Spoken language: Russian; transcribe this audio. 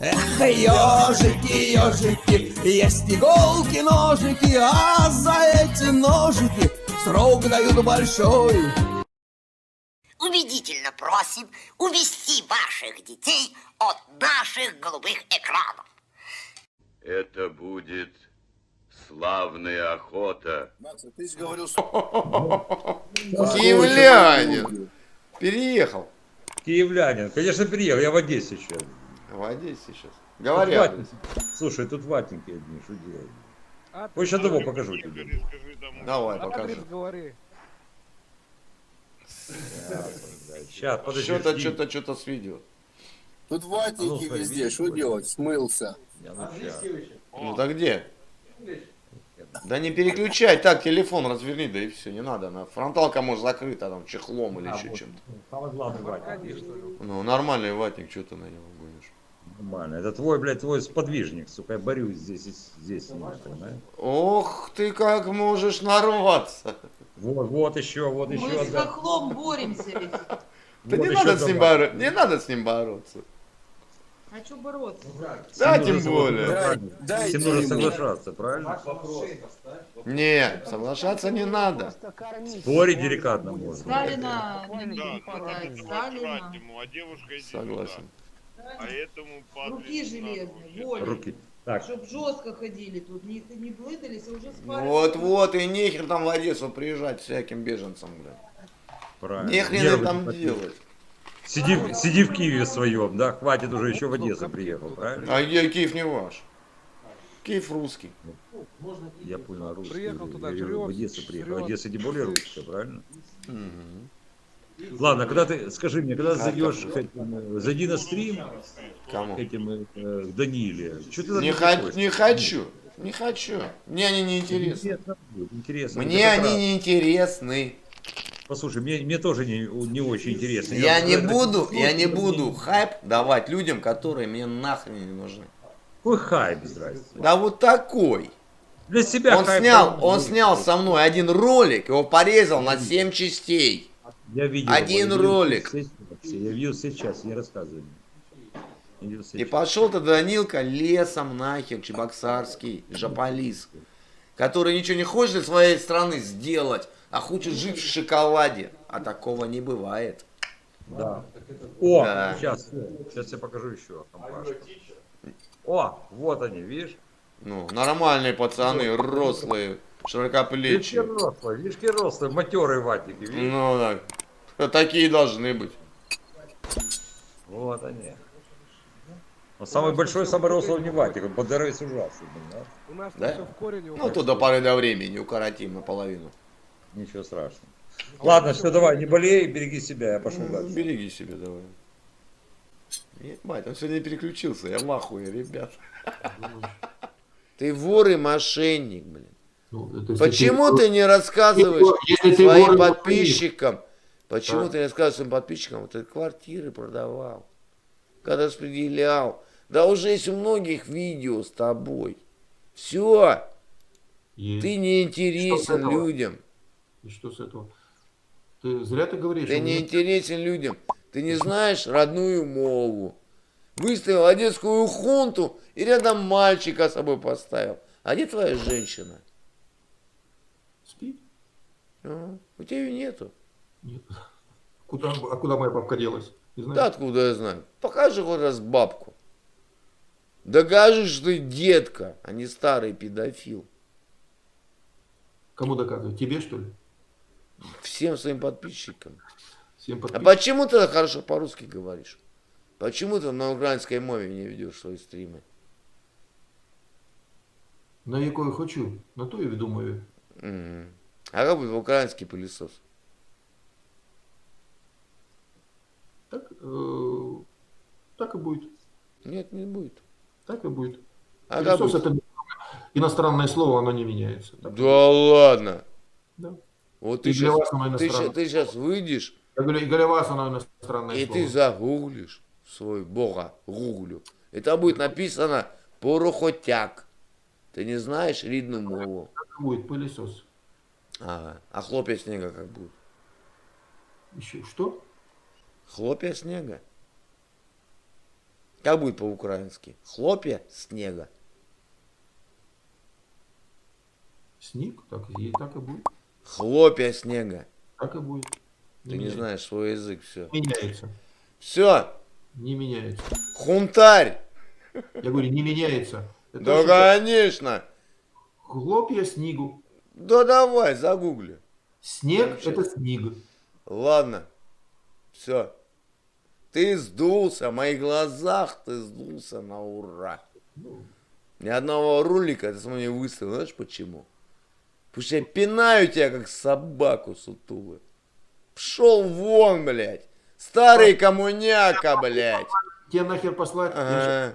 Эх, ежики, ежики, есть иголки, ножики, а за эти ножики срок дают большой. Убедительно просим увести ваших детей от наших голубых экранов. Это будет славная охота. Макс, ты же говорил, Киевлянин. Переехал. Киевлянин. Конечно, приехал. Я в Одессе сейчас. В Одессе сейчас. Тут Говорят. ватники. Слушай, тут ватники одни. Что делать? Вот сейчас того покажу тебе. Давай, покажи. Сейчас, подожди. Что-то с видео. тут ватники смотри, везде, видишь, что какой? делать? Смылся. Ну так где? Да не переключай, так телефон разверни, да и все, не надо. Фронталка может закрыта там чехлом или еще вот. чем-то. Самый главный ватник. видишь? Ну нормальный ватник, что ты на него гонишь? Нормально. Это твой, блядь, твой сподвижник. Сука, я борюсь здесь и здесь. Понимаешь? Ох ты как можешь нарваться. Вот еще, Мы с да. хохлом боремся ведь. Да Вот не еще надо с ним давай. бороться. Не надо с ним бороться. А что бороться? Да, Всем тем нужно более. соглашаться. Дайте Всем нужно ему. соглашаться, правильно? Не, соглашаться не надо. Спорить деликатно можно. Сталина не хватает. Сталина. Аккуратному, а девушка иди Согласен. сюда. А этому падает Руки на железные, руки. воли. Руки. Так, Чтоб жестко ходили тут, не блытались, а уже спали. Вот, и нехер там в Одессу приезжать всяким беженцам, блядь. правильно. Нехрен Нервы там не потеют. делать. Сиди в Киеве своем, да? Хватит уже, еще в Одессу приехал, правильно? А где Киев не ваш? Киев русский. Я понял, русский. Приехал туда, Я жрет, в Одессу приехал. жрет. Одесса тем более русская, правильно? Ладно, когда ты, скажи мне, когда зайдешь к этим, зайди на стрим Кому? к этим, к Даниле. Что ты там Не, приходишь? не хочу. Не хочу. Мне они не интересны. Интересно будет, интересно. Мне Это как они раз. не интересны. Послушай, мне тоже не очень интересно. Я не это- буду хайп давать людям, которые мне нахрен не нужны. Какой хайп, здрасте. Да вот такой. Для себя Он хайп снял, давно он будет. снял со мной один ролик, его порезал на 7 частей. Я видел один его, я видел ролик. все части, я видел сейчас, не рассказывай мне. Я видел все И части. пошел ты, Данилка, лесом нахер, Чебоксарский, Жополиз, который ничего не хочет для своей страны сделать, а хочет жить в шоколаде. А такого не бывает. Да. О, Да. сейчас я покажу еще компашку. О, вот они, видишь? Ну, нормальные пацаны, рослые, Видишь, широкоплечие. рослые, матерые ватники, видишь? Ну так, такие должны быть. Вот они. Но самый большой, самый рослый не ватник, он по здоровье ужасный, да? У нас Да? все в корень. Ну, то до поры до времени укоротим наполовину. Ничего страшного. Ладно, все, давай, не болей, береги себя, я пошел дальше. Береги себя давай. Ебать, он сегодня переключился, я в ахуе, ребят. Ты вор и мошенник, блин. Почему ты не рассказываешь своим подписчикам? Почему ты не рассказываешь своим подписчикам? Ты квартиры продавал, когда распределял. Да уже есть у многих видео с тобой. Все, ты не интересен людям. И что с этого? Ты зря ты говоришь. Ты он не не- интересен людям. Ты не знаешь родную мову. Выставил одесскую хунту и рядом мальчика с собой поставил. А где твоя женщина? Спит? У тебя ее нету. Нет. А куда моя бабка делась? Не знаю. Да откуда я знаю? Покажи хоть раз бабку. Докажи, что ты детка, а не старый педофил. Кому доказывать? Тебе, что ли? Всем своим подписчикам. Всем А подписчикам? почему ты хорошо по-русски говоришь? Почему ты на украинской мове не ведешь свои стримы? На якою хочу, на то и веду мою. Мгм. А как будет украинский пылесос? Так, так и будет. Нет, не будет. Так и будет. А как Пылесос будет? это иностранное слово, оно не меняется. Так. Да ладно. Да. Вот И ты для сейчас, вас оно иностранное. ты сейчас выйдешь, Я говорю, и для вас оно иностранное и слово. ты загуглишь свой бога, гуглю. И там будет написано порохотяк. Ты не знаешь рідну мову. Так и будет пылесос. Ага. А хлопья снега как будут? Еще что? Хлопья снега? Как будет по-украински? Хлопья снега. Снег, так и будет. Хлопья снега. Так и будет. Ты не меняется. знаешь свой язык, все. Меняется. Все, Не меняется. хунтарь. Я говорю, не меняется. Это Да, что-то- конечно. Хлопья снегу. Да давай, загугли. Снег Сейчас. это снег. Ладно, все. Ты сдулся, в моих глазах ты сдулся на ура. Ни одного ролика ты со мной не выставил. Знаешь почему? Потому что я пинаю тебя, как собаку сутулую. Пшел вон, блядь. Старый коммуняка, блядь. Тебе нахер послать? Ага.